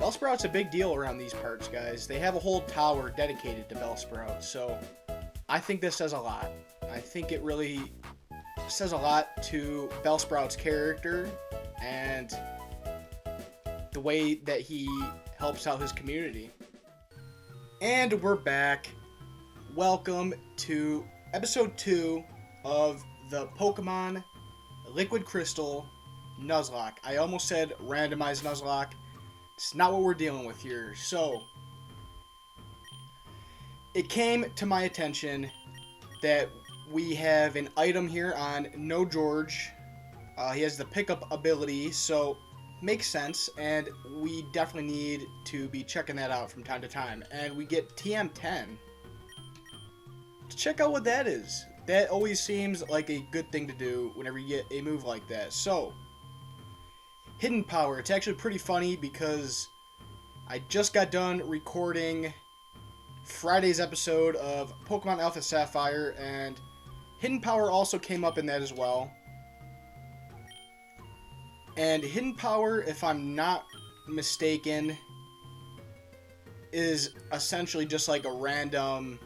Bellsprout's a big deal around these parts, guys. They have a whole tower dedicated to Bellsprout, so I think this says a lot. I think it really says a lot to Bellsprout's character and the way that he helps out his community. And we're back. Welcome to episode 2 of the Pokemon Liquid Crystal Nuzlocke. I almost said randomized Nuzlocke. It's not what we're dealing with here. So, it came to my attention that we have an item here on No George. He has the pickup ability, so makes sense, and we definitely need to be checking that out from time to time. And we get TM10. Let's check out what that is. That always seems like a good thing to do whenever you get a move like that. So, Hidden Power. It's actually pretty funny because I just got done recording Friday's episode of Pokemon Alpha Sapphire, and Hidden Power also came up in that as well. And Hidden Power, if I'm not mistaken, is essentially just like a random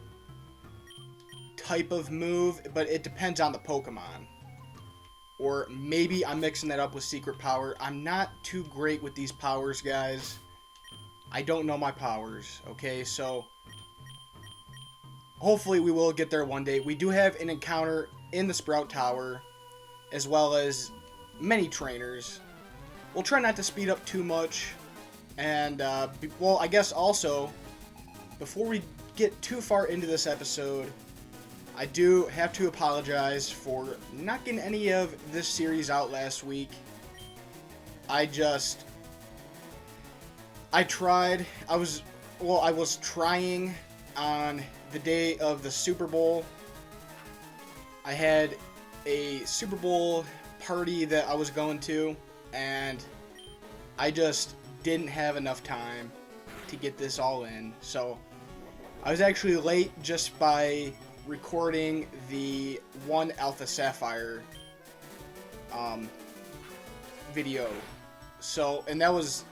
type of move, but it depends on the Pokemon. Or maybe I'm mixing that up with Secret Power. I'm not too great with these powers, guys. I don't know my powers, okay? So, hopefully we will get there one day. We do have an encounter in the Sprout Tower, as well as many trainers. We'll try not to speed up too much. And, well, I guess also, before we get too far into this episode, I do have to apologize for not getting any of this series out last week. I tried. I was trying on the day of the Super Bowl. I had a Super Bowl party that I was going to, and I just didn't have enough time to get this all in. So I was actually late just by recording the one Alpha Sapphire video. So, and that was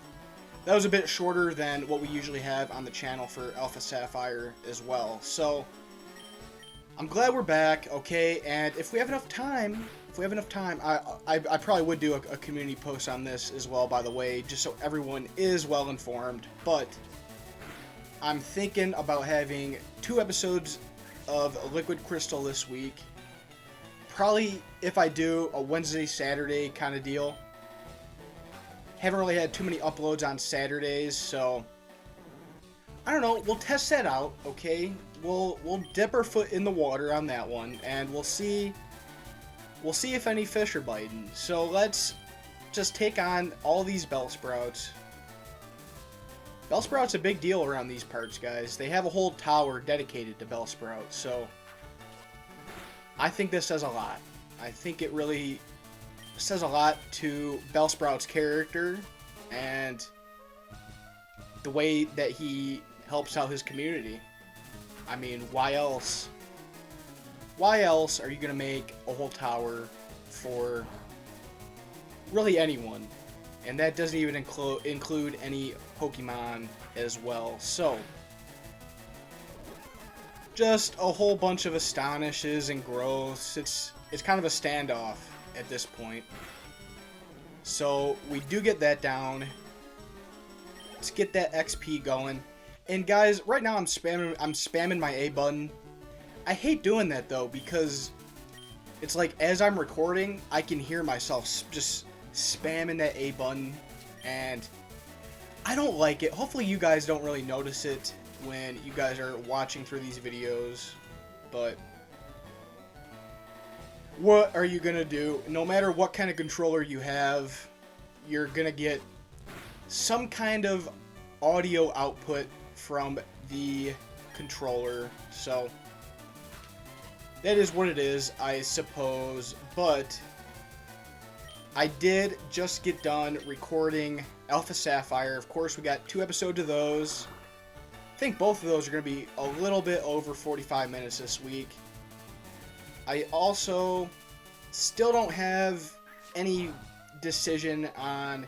a bit shorter than what we usually have on the channel for Alpha Sapphire as well. So, I'm glad we're back, okay? And if we have enough time, I probably would do a community post on this as well, by the way, just so everyone is well informed. But I'm thinking about having 2 episodes of Liquid Crystal this week. Probably, if I do, a Wednesday, Saturday kind of deal. Haven't really had too many uploads on Saturdays, so I don't know. We'll test that out, okay? We'll dip our foot in the water on that one, and we'll see if any fish are biting. So let's just take on all these Bellsprouts. Bellsprout's a big deal around these parts, guys. They have a whole tower dedicated to Bellsprout, so I think this says a lot. I think it really says a lot to Bellsprout's character and the way that he helps out his community. I mean, why else? Why else are you going to make a whole tower for really anyone? And that doesn't even include any Pokemon as well. So, just a whole bunch of Astonishes and growths. It's kind of a standoff at this point. So, we do get that down. Let's get that XP going. And guys, right now I'm spamming my A button. I hate doing that though, because it's like as I'm recording, I can hear myself just spamming that A button, and I don't like it. Hopefully you guys don't really notice it when you guys are watching through these videos, but what are you gonna do? No matter what kind of controller you have, you're gonna get some kind of audio output from the controller, so that is what it is, I suppose. But I did just get done recording Alpha Sapphire. Of course, we got 2 episodes of those. I think both of those are going to be a little bit over 45 minutes this week. I also still don't have any decision on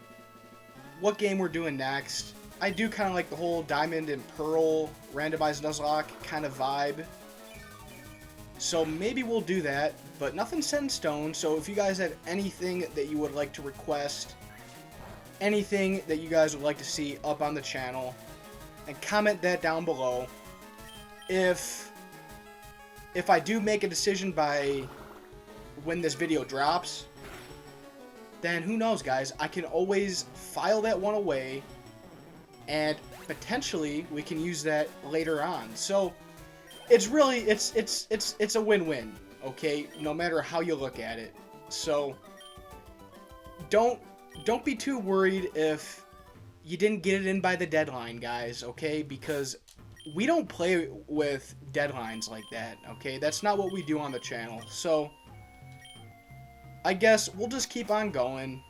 what game we're doing next. I do kind of like the whole Diamond and Pearl randomized Nuzlocke kind of vibe. So maybe we'll do that, but nothing's set in stone. So if you guys have anything that you would like to request, anything that you guys would like to see up on the channel, and comment that down below. If I do make a decision by when this video drops, then who knows, guys? I can always file that one away, and potentially we can use that later on. So it's really it's a win-win, okay? No matter how you look at it. So don't be too worried if you didn't get it in by the deadline, guys, okay? Because we don't play with deadlines like that, okay? That's not what we do on the channel. So I guess we'll just keep on going.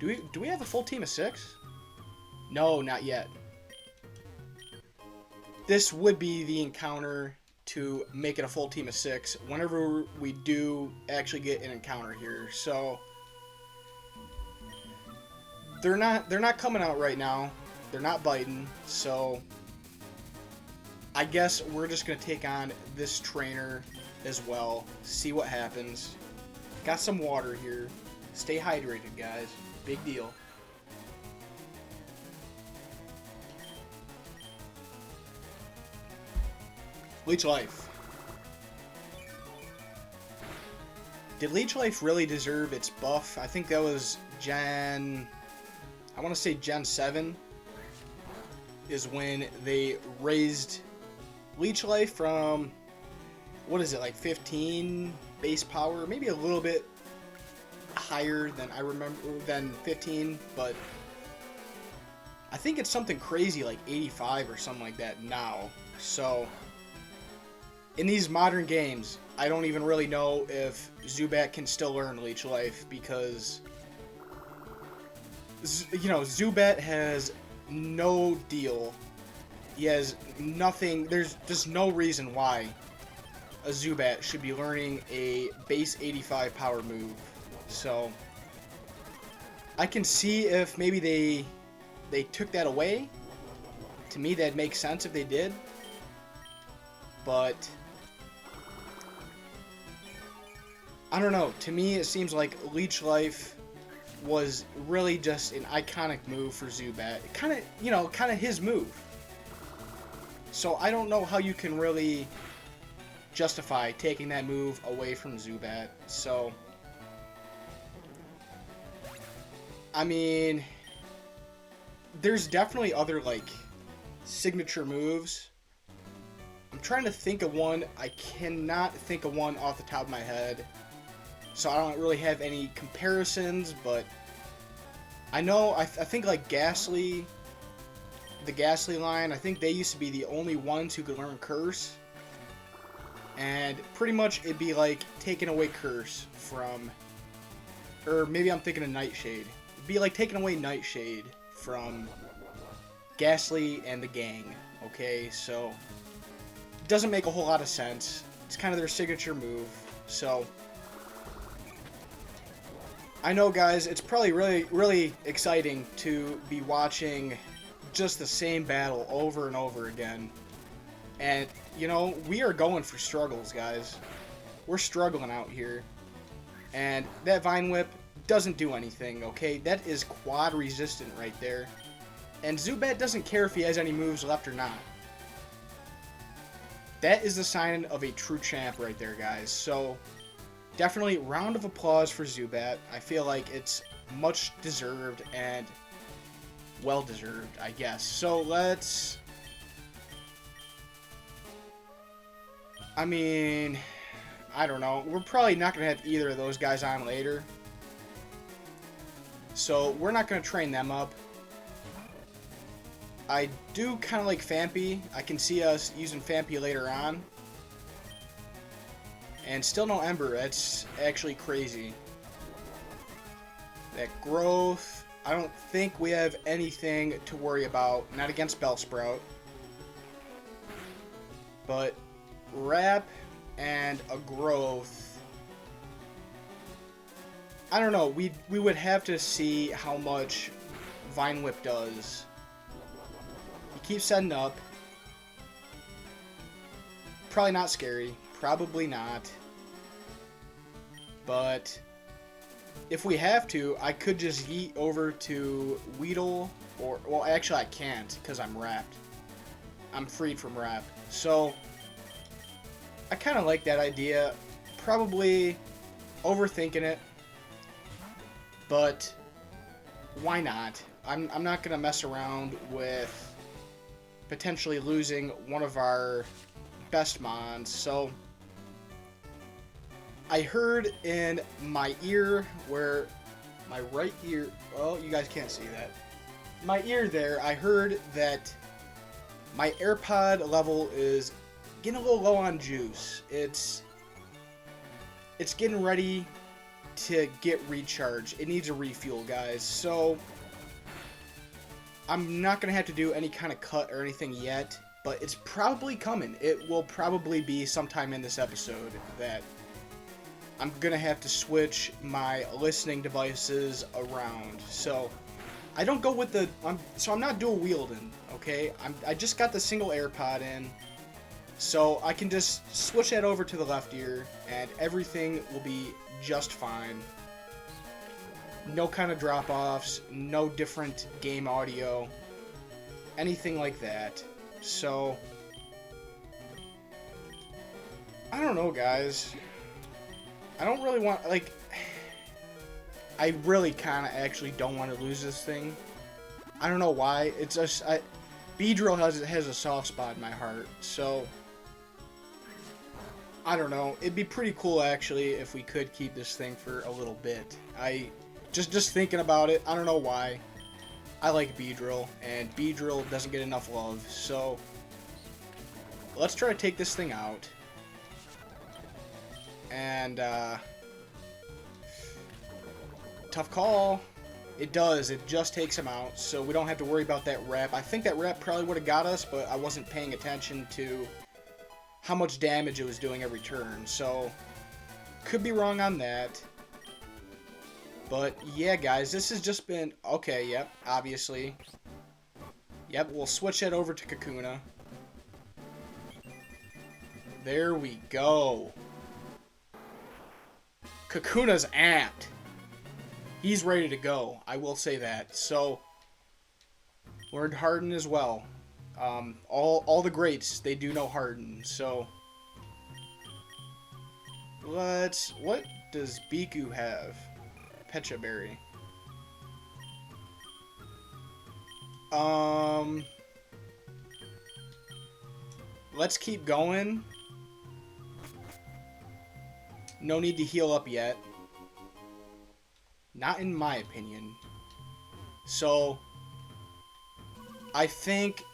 Do we have a full team of 6? No, not yet. This would be the encounter to make it a full team of 6 whenever we do actually get an encounter here. So they're not coming out right now. They're not biting. So I guess we're just gonna take on this trainer as well. See what happens. Got some water here. Stay hydrated, guys. Big deal. Leech Life. Did Leech Life really deserve its buff? I think that was Gen... I want to say Gen 7 is when they raised Leech Life from... What is it, like 15 base power? Maybe a little bit higher than I remember, than 15, but I think it's something crazy like 85 or something like that now. So in these modern games, I don't even really know if Zubat can still learn Leech Life, because, you know, Zubat has no deal. He has nothing. There's just no reason why a Zubat should be learning a base 85 power move. So I can see if maybe they took that away. To me, that'd make sense if they did. But I don't know. To me, it seems like Leech Life was really just an iconic move for Zubat. Kind of, you know, kind of his move. So I don't know how you can really justify taking that move away from Zubat. So I mean, there's definitely other like signature moves. I'm trying to think of one. I cannot think of one off the top of my head, so I don't really have any comparisons, but I know, I think like Ghastly, the Ghastly line, I think they used to be the only ones who could learn Curse, and pretty much it'd be like taking away Curse from, or maybe I'm thinking of Nightshade. It'd be like taking away Nightshade from Ghastly and the gang, okay? So it doesn't make a whole lot of sense. It's kind of their signature move. So I know, guys, it's probably really exciting to be watching just the same battle over and over again. And, you know, we are going for struggles, guys. We're struggling out here. And that Vine Whip doesn't do anything, okay? That is quad resistant right there. And Zubat doesn't care if he has any moves left or not. That is the sign of a true champ right there, guys. So definitely round of applause for Zubat. I feel like it's much deserved and well deserved, I guess. So let's... I mean, I don't know. We're probably not going to have either of those guys on later. So we're not going to train them up. I do kind of like Fampy. I can see us using Fampy later on. And still no Ember. That's actually crazy. That growth. I don't think we have anything to worry about. Not against Bellsprout. But Wrap and a growth. I don't know. We would have to see how much Vine Whip does. keep setting up. Probably not scary. Probably not. But if we have to, I could just yeet over to Weedle, or, well, actually I can't, because I'm wrapped. I'm freed from wrap. So, I kind of like that idea. Probably overthinking it, but why not? I'm not going to mess around with potentially losing one of our best mons. So, I heard in my ear, where my right ear, well, you guys can't see that. My ear there, I heard that my AirPod level is getting a little low on juice. It's getting ready to get recharged. It needs a refuel, guys. So I'm not going to have to do any kind of cut or anything yet, but it's probably coming. It will probably be sometime in this episode that I'm going to have to switch my listening devices around. So I don't go with the... I'm not dual wielding, okay? I just got the single AirPod in, so I can just switch that over to the left ear, and everything will be just fine. No kind of drop-offs, no different game audio, anything like that. So, I don't know, guys. I don't really want, like, I really kind of actually don't want to lose this thing. I don't know why. It's just, Beedrill has a soft spot in my heart, so I don't know. It'd be pretty cool, actually, if we could keep this thing for a little bit. Just thinking about it, I don't know why. I like Beedrill, and Beedrill doesn't get enough love, so let's try to take this thing out. And, tough call. It does. It just takes him out, so we don't have to worry about that rep. I think that rep probably would have got us, but I wasn't paying attention to how much damage it was doing every turn, so could be wrong on that. But yeah, guys, this has just been... Okay, yep, obviously. Yep, we'll switch that over to Kakuna. There we go. Kakuna's amped. He's ready to go. I will say that. So, learned Harden as well. All the greats, they do know Harden. So, what does Biku have? Pecha Berry. Let's keep going. No need to heal up yet. Not in my opinion. So, I think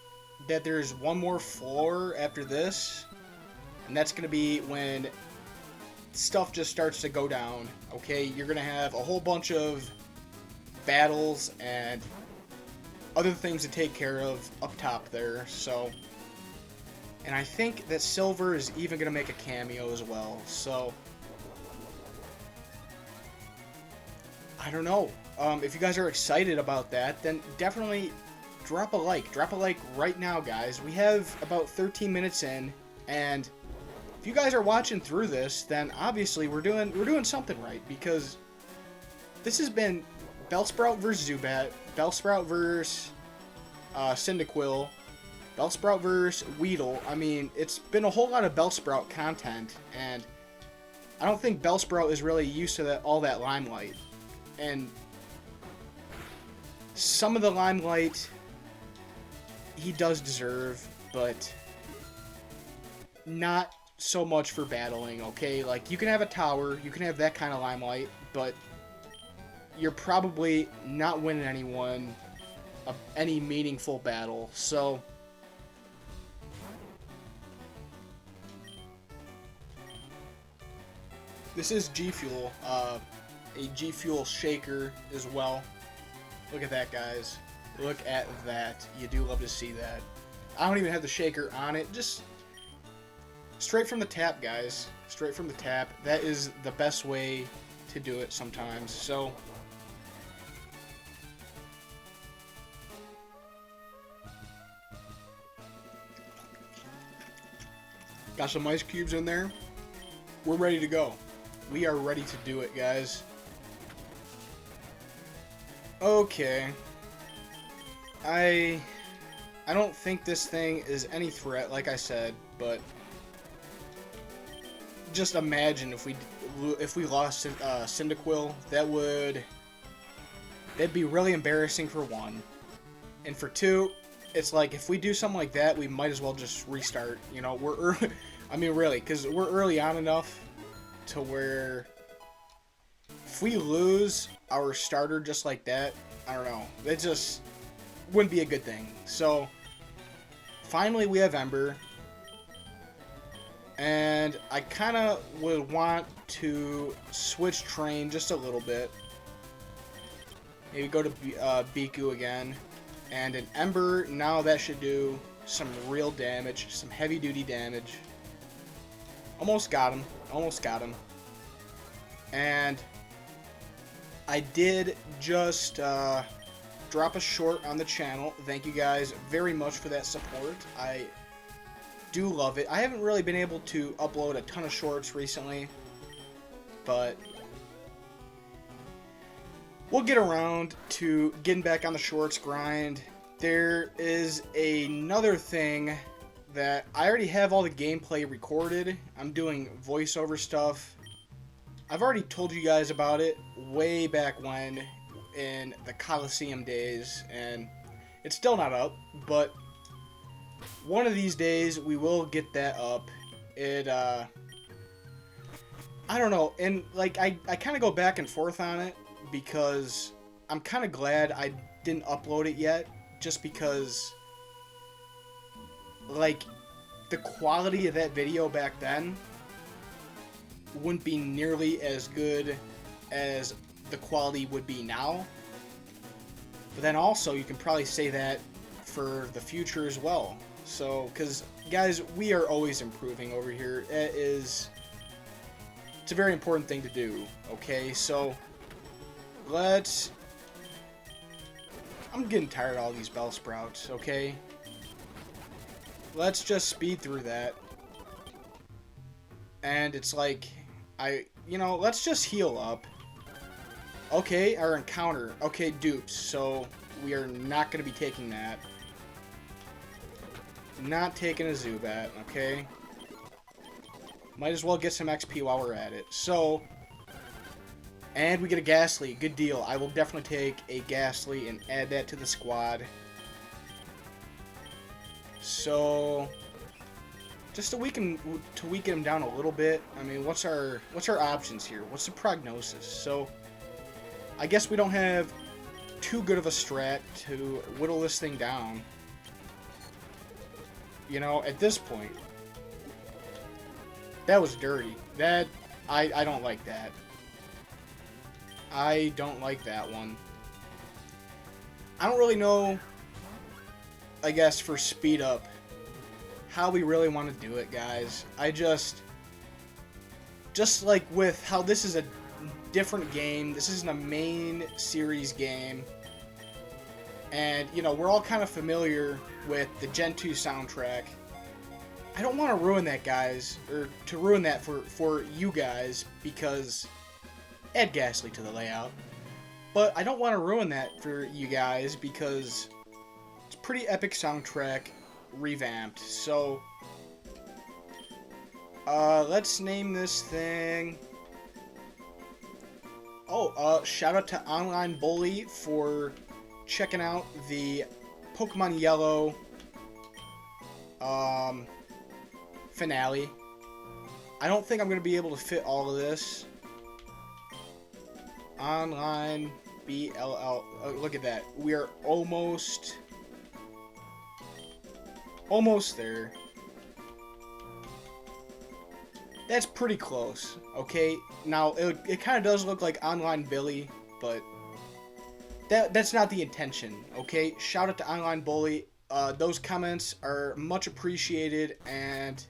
that there's one more floor after this, and that's going to be when stuff just starts to go down. Okay, you're going to have a whole bunch of battles and other things to take care of up top there. So, and I think that Silver is even going to make a cameo as well. So, I don't know. If you guys are excited about that, then definitely drop a like. Drop a like right now, guys. We have about 13 minutes in, and if you guys are watching through this, then obviously we're doing something right, because this has been Bellsprout versus Zubat, Bellsprout versus Cyndaquil, Bellsprout versus Weedle. I mean, it's been a whole lot of Bellsprout content, and I don't think Bellsprout is really used to all that limelight. And some of the limelight he does deserve, but not so much for battling, okay? Like, you can have a tower, you can have that kind of limelight, but you're probably not winning anyone any meaningful battle. So, this is G Fuel, a G Fuel shaker as well. Look at that, guys. Look at that. You do love to see that. I don't even have the shaker on it. Just straight from the tap, guys. Straight from the tap. That is the best way to do it sometimes. So, Got some ice cubes in there. We're ready to go. We are ready to do it, guys. Okay. I don't think this thing is any threat, like I said, but just imagine if we lost Cyndaquil, that'd be really embarrassing for one, and for two, it's like if we do something like that, we might as well just restart. You know, we're early. I mean, really, because we're early on enough to where if we lose our starter just like that, I don't know, it just wouldn't be a good thing. So finally we have Ember, and I kind of would want to switch train just a little bit. Maybe go to Biku again, and an Ember, now that should do some real damage, some heavy duty damage. Almost got him, almost got him. And I did just drop a short on the channel. Thank you guys very much for that support. I do love it. I haven't really been able to upload a ton of shorts recently, but we'll get around to getting back on the shorts grind. There is another thing that I already have all the gameplay recorded. I'm doing voiceover stuff. I've already told you guys about it way back when, in the Coliseum days, and it's still not up, but one of these days we will get that up. It I don't know, and like I kind of go back and forth on it, because I'm kind of glad I didn't upload it yet, just because like the quality of that video back then wouldn't be nearly as good as the quality would be now. But then also you can probably say that for the future as well. So, because guys, we are always improving over here. It's a very important thing to do. Okay, so I'm getting tired of all these Bellsprouts. Okay, let's just speed through that. And it's like, let's just heal up. Okay, our encounter. Okay, dupes. So we are not going to be taking that. Not taking a Zubat, okay? Might as well get some XP while we're at it. So, and we get a Ghastly. Good deal. I will definitely take a Ghastly and add that to the squad. So, just to weaken him down a little bit. I mean, what's our options here? What's the prognosis? So, I guess we don't have too good of a strat to whittle this thing down. You know, at this point. That was dirty. That, I don't like that. I don't like that one. I don't really know, I guess, for speed up, how we really want to do it, guys. I just like with how this is a different game, this isn't a main series game, and, you know, we're all kind of familiar with the Gen 2 soundtrack. I don't want to ruin that, guys, or to ruin that for you guys, because add Ghastly to the layout. But I don't want to ruin that for you guys, because it's a pretty epic soundtrack, revamped. So, let's name this thing... Oh, shout out to Online Bully for checking out the Pokemon Yellow finale. I don't think I'm going to be able to fit all of this. Online BLL. Oh, look at that. We are almost there. That's pretty close, okay? Now, it kind of does look like Online Billy, but that's not the intention, okay? Shout out to Online Bully. Those comments are much appreciated, and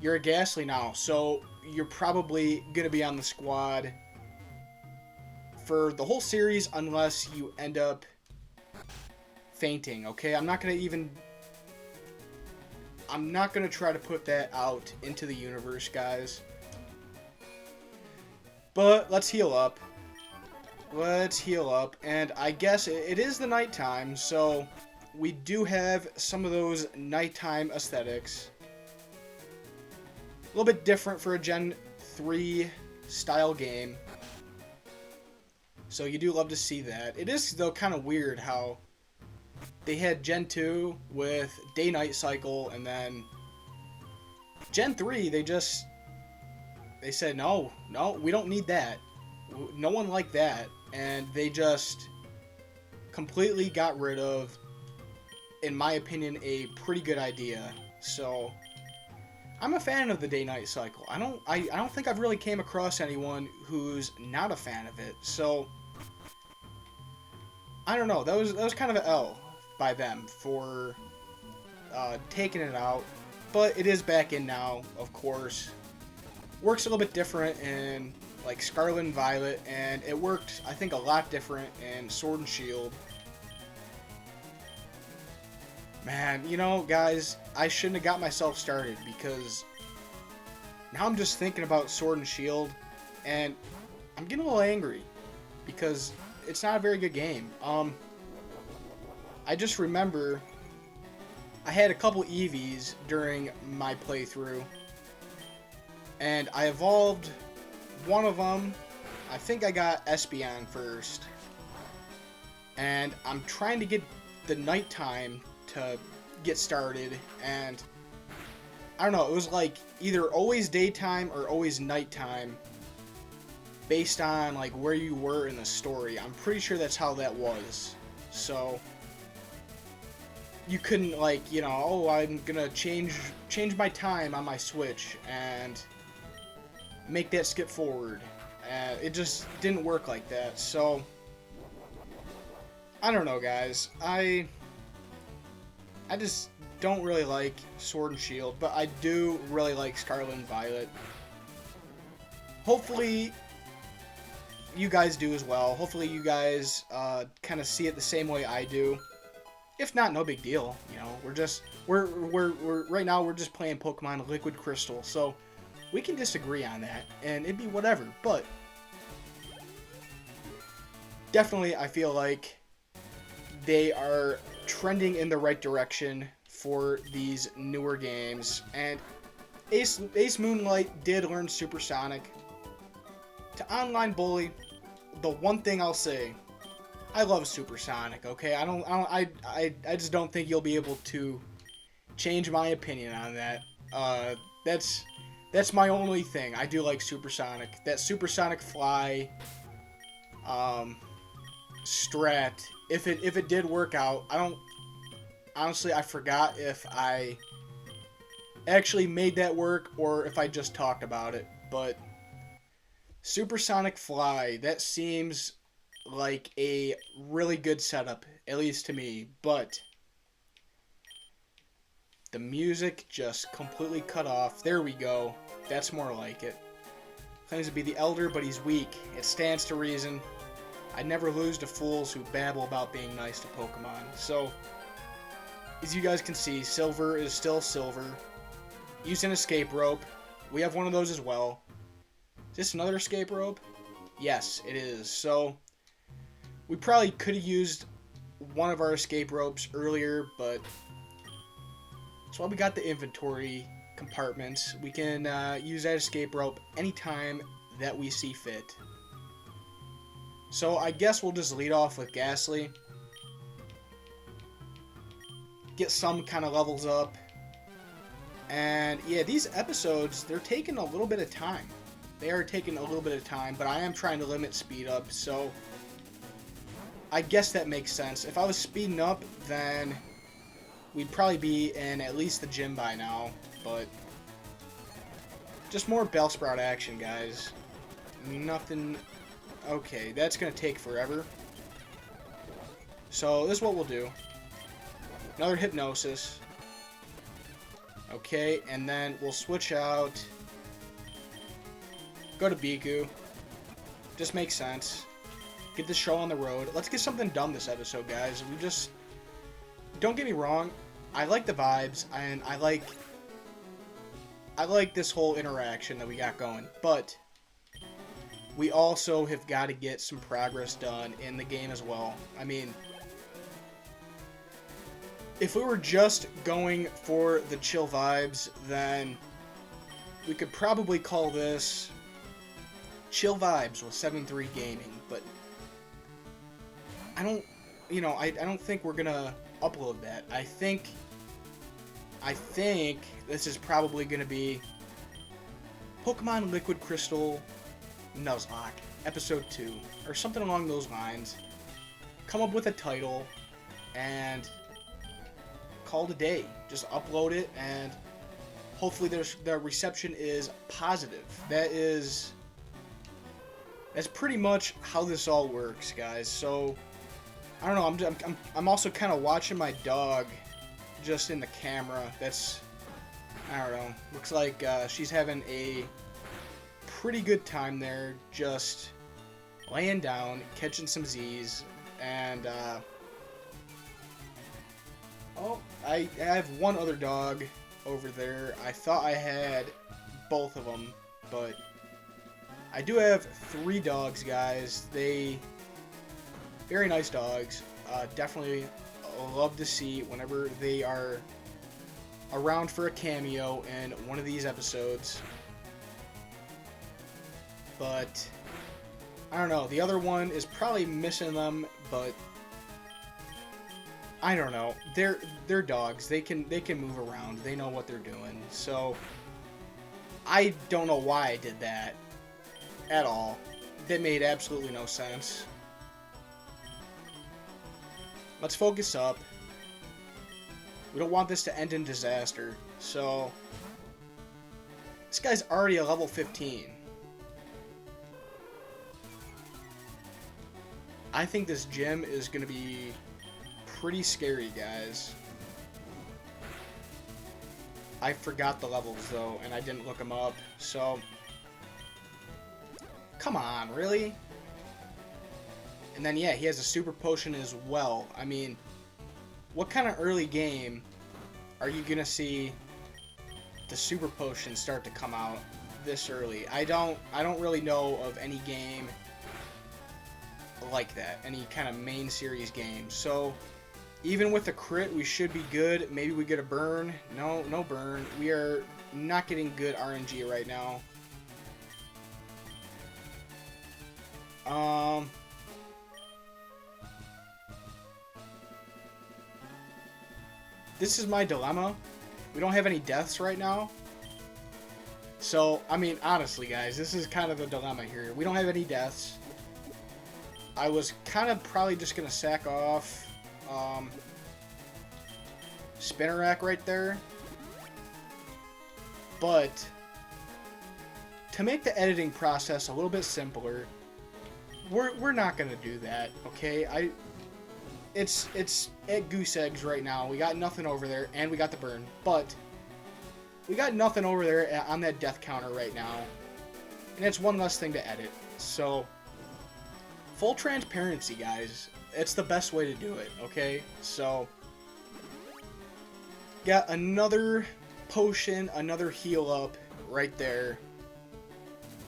you're a Ghastly now, so you're probably going to be on the squad for the whole series unless you end up fainting, okay? I'm not going to even... I'm not going to try to put that out into the universe, guys. But let's heal up. Let's heal up. And I guess it is the nighttime, so we do have some of those nighttime aesthetics. A little bit different for a Gen 3 style game. So you do love to see that. It is, though, kind of weird how they had Gen 2 with day-night cycle, and then Gen 3, they said, no, we don't need that. No one liked that. And they just completely got rid of, in my opinion, a pretty good idea. So I'm a fan of the day-night cycle. I don't think I've really came across anyone who's not a fan of it. So I don't know. That was kind of an L by them for taking it out. But it is back in now, of course. Works a little bit different in like Scarlet and Violet, and it worked, I think, a lot different in Sword and Shield. Man, you know, guys, I shouldn't have got myself started, because now I'm just thinking about Sword and Shield, and I'm getting a little angry, because it's not a very good game. I just remember I had a couple EVs during my playthrough, and I evolved one of them. I think I got Espeon first, and I'm trying to get the nighttime to get started, and I don't know, it was like either always daytime or always nighttime based on like where you were in the story. I'm pretty sure that's how that was. So you couldn't, like, you know, oh, I'm gonna change my time on my Switch and make that skip forward. It just didn't work like that. So I don't know, guys. I just don't really like Sword and Shield, but I do really like Scarlet and Violet. Hopefully you guys do as well. Hopefully you guys kind of see it the same way I do. If not, no big deal. You know, we're right now we're just playing Pokemon Liquid Crystal, so we can disagree on that, and it'd be whatever. But definitely, I feel like they are trending in the right direction for these newer games. And Ace Moonlight did learn Supersonic. To online bully, the one thing I'll say, I love Supersonic. Okay, I just don't think you'll be able to change my opinion on that. That's my only thing. I do like Supersonic. That Supersonic Fly strat, if it did work out, honestly, I forgot if I actually made that work or if I just talked about it, but Supersonic Fly, that seems like a really good setup, at least to me, but the music just completely cut off. There we go. That's more like it. Claims to be the elder, but he's weak. It stands to reason. I never lose to fools who babble about being nice to Pokemon. So, as you guys can see, Silver is still Silver. Used an escape rope. We have one of those as well. Is this another escape rope? Yes, it is. So, we probably could have used one of our escape ropes earlier, but that's why we got the inventory compartments. We can use that escape rope anytime that we see fit. So I guess we'll just lead off with Ghastly. Get some kind of levels up. And yeah, these episodes, they're taking a little bit of time. They are taking a little bit of time, but I am trying to limit speed up, so I guess that makes sense. If I was speeding up, then we'd probably be in at least the gym by now, but just more Bellsprout action, guys. Nothing. Okay, that's going to take forever. So this is what we'll do. Another Hypnosis. Okay, and then we'll switch out. Go to Biku. Just makes sense. Get the show on the road. Let's get something done this episode, guys. Don't get me wrong. I like the vibes, and I like this whole interaction that we got going, but we also have got to get some progress done in the game as well. I mean, if we were just going for the chill vibes, then we could probably call this Chill Vibes with 7-3 Gaming, but I don't, I don't think we're gonna upload that. I think this is probably gonna be Pokemon Liquid Crystal Nuzlocke, Episode 2, or something along those lines. Come up with a title, and call it a day. Just upload it, and hopefully the reception is positive. That's pretty much how this all works, guys. So I don't know. I'm also kind of watching my dog just in the camera. I don't know. Looks like she's having a pretty good time there, just laying down, catching some Z's, and oh, I have one other dog over there. I thought I had both of them, but I do have 3 dogs, guys. Very nice dogs. Definitely love to see whenever they are around for a cameo in one of these episodes. But I don't know. The other one is probably missing them, but I don't know. They're dogs. They can move around. They know what they're doing. So I don't know why I did that at all. That made absolutely no sense. Let's focus up. We don't want this to end in disaster. So this guy's already a level 15. I think this gym is going to be pretty scary, guys. I forgot the levels, though, and I didn't look them up, so come on, really? And then, yeah, he has a super potion as well. I mean, what kind of early game are you going to see the super potion start to come out this early? I don't really know of any game like that, any kind of main series game. So even with the crit, we should be good. Maybe we get a burn. No burn. We are not getting good RNG right now. This is my dilemma. We don't have any deaths right now. So, I mean, honestly, guys, this is kind of a dilemma here. We don't have any deaths. I was kind of probably just going to sack off Spinnerack right there. But to make the editing process a little bit simpler, we're not going to do that, okay? It's at goose eggs right now. We got nothing over there, and we got the burn. But we got nothing over there on that death counter right now. And it's one less thing to edit. So full transparency, guys. It's the best way to do it, okay? So got another potion, another heal up right there.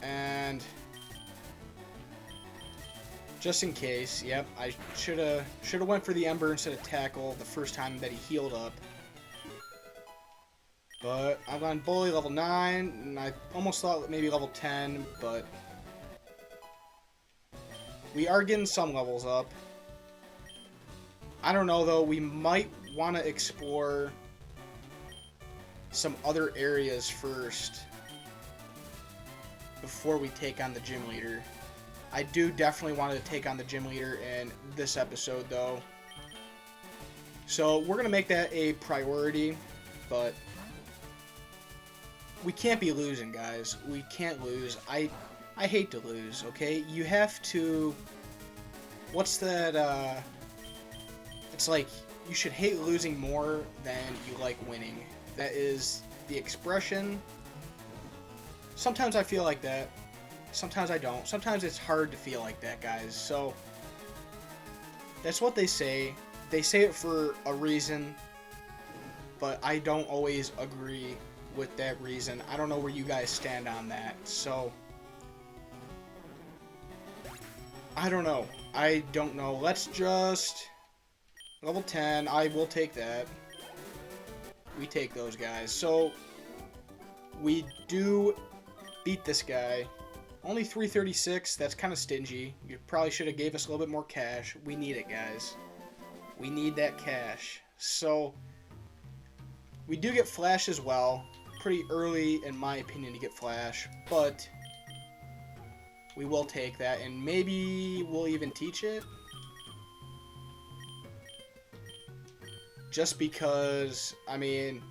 And just in case, yep, I should have went for the Ember instead of Tackle the first time that he healed up. But I'm on Bully level 9, and I almost thought maybe level 10, but we are getting some levels up. I don't know, though. We might want to explore some other areas first before we take on the gym leader. I do definitely want to take on the gym leader in this episode, though. So we're going to make that a priority, but we can't be losing, guys. We can't lose. I hate to lose, okay? You have to... What's that, It's like, you should hate losing more than you like winning. That is the expression. Sometimes I feel like that. Sometimes I don't. Sometimes it's hard to feel like that, guys. So, that's what they say. They say it for a reason. but I don't always agree with that reason. I don't know where you guys stand on that, so I don't know. I don't know. Let's just level 10. I will take that. We take those guys. So we do beat this guy. Only 336. That's kind of stingy. You probably should have gave us a little bit more cash. We need it, guys. We need that cash. So we do get Flash as well. Pretty early, in my opinion, to get Flash, but we will take that, and maybe we'll even teach it. Just because, I mean,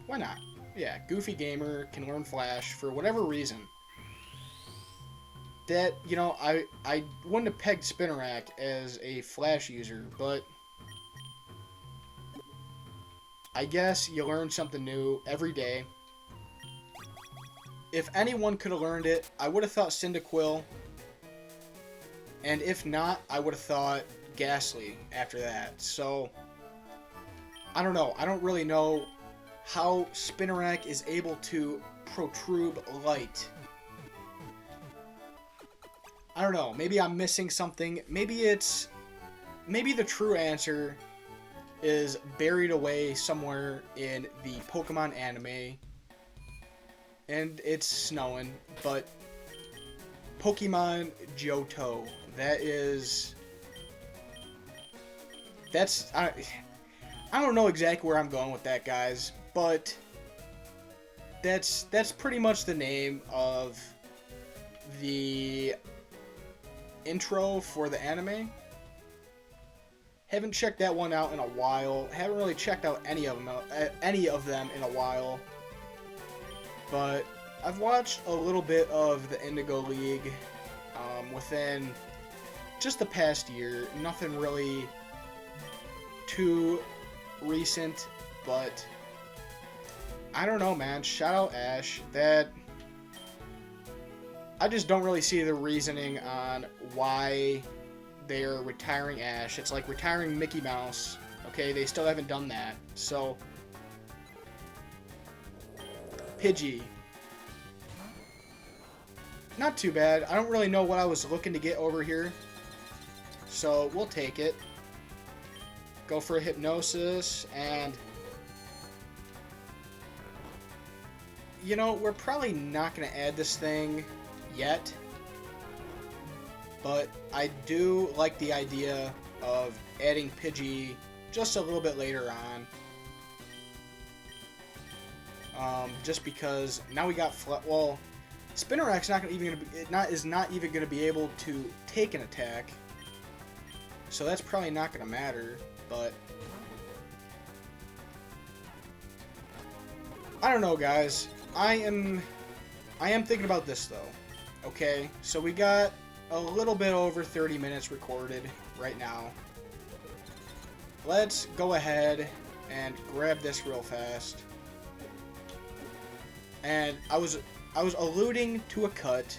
why not? Yeah, Goofy Gamer can learn Flash for whatever reason. That, you know, I wouldn't have pegged Spinnerack as a Flash user, but I guess you learn something new every day. If anyone could have learned it, I would have thought Cyndaquil. And if not, I would have thought Ghastly after that. So, I don't know. I don't really know how Spinnerack is able to protrude light. I don't know. Maybe I'm missing something. Maybe the true answer is buried away somewhere in the Pokemon anime. And it's snowing, but Pokemon Johto, I don't know exactly where I'm going with that, guys, but that's pretty much the name of the intro for the anime. Haven't checked that one out in a while. Haven't really checked out any of them in a while. But I've watched a little bit of the Indigo League within just the past year. Nothing really too recent, but I don't know, man. Shout out Ash. That I just don't really see the reasoning on why they're retiring Ash. It's like retiring Mickey Mouse. Okay, they still haven't done that. So Pidgey. Not too bad. I don't really know what I was looking to get over here. So we'll take it. Go for a Hypnosis, and you know, we're probably not going to add this thing yet. But I do like the idea of adding Pidgey just a little bit later on. Just because now we got Spinnerack's not even gonna be able to take an attack, so that's probably not gonna matter. But I don't know, guys. I am thinking about this though. Okay, so we got a little bit over 30 minutes recorded right now. Let's go ahead and grab this real fast. And I was alluding to a cut.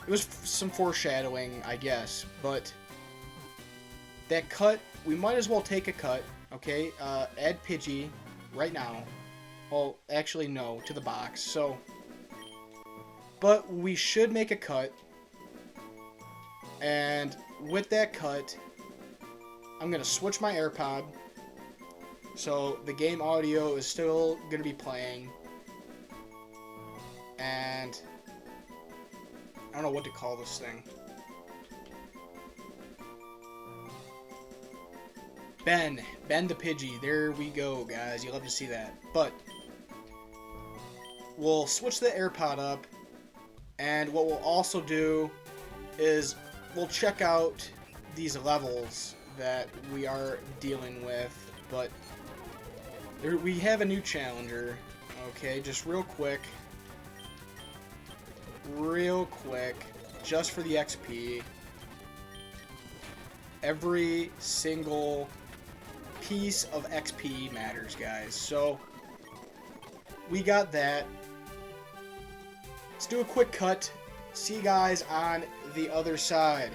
It was some foreshadowing, I guess, but that cut, we might as well take a cut, okay? Add Pidgey right now. Well, actually, no, to the box, so. But we should make a cut. And with that cut, I'm going to switch my AirPod. So the game audio is still going to be playing. And I don't know what to call this thing. Ben the Pidgey. There we go, guys. You love to see that. But we'll switch the AirPod up. And what we'll also do is we'll check out these levels that we are dealing with. But we have a new challenger. Okay, just real quick, just for the XP. Every single piece of XP matters, guys. So we got that. Let's do a quick cut. See you guys on the other side.